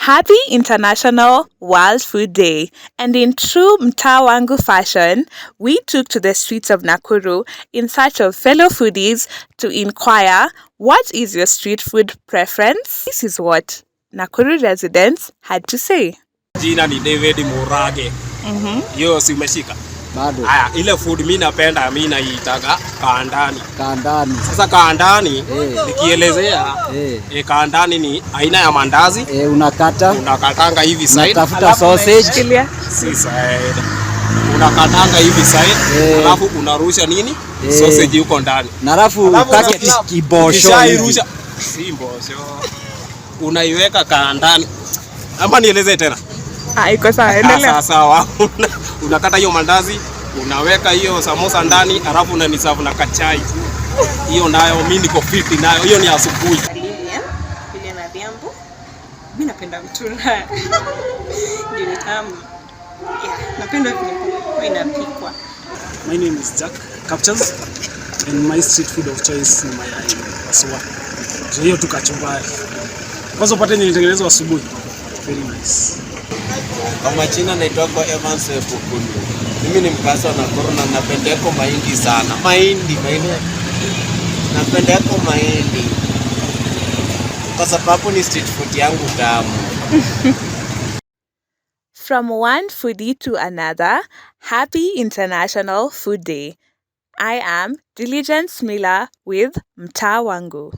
Happy International World Food Day! And in true Mtaa Wangu fashion, we took to the streets of Nakuru in search of fellow foodies to inquire, what is your street food preference? This is what Nakuru residents had to say. Jina ni David Murage. Yo si umeshika? Bado. Haya, ile food mimi napenda, mimi naitaga Kaa Ndani. Kaa Ndani. Sasa Kaa Ndani nikielezea Kaa Ndani ni aina ya mandazi. Unakatanga hivi side. Unatafuta sausage. Si side. Unakatanga hivi side, alafu unarusha nini? Sausage yuko ndani. Na alafu kake kibosho. Si mbosho. Unaiweka Kaa Ndani. Ama nieleze tena? Iko sawa, endelea. Sawa. Unakata hiyo mandazi, unaweka hiyo samosa ndani, alafu unaniserve na kachai. Hiyo nayo mimi niko fit nayo. Hiyo ni asubuhi. Na vyambo. Mimi napenda mtura. Ndio ni tamu. Napenda vile inapikwa. My name is Jack Captures and my street food of choice ni mayai pasua. Hiyo tu kachumbari. Kwanza upate nilitengenezwa asubuhi. Very nice. Kwa majina naitwa Evans Fukulu. Mimi ni mkazi wa Nakuru na napendeko mahindi sana. Mahindi. Napendeko mahindi. Kwa sababu ni street food yangu tamu. From one foodie to another, happy International Food Day. I am Diligence Miller with Mtaa Wangu.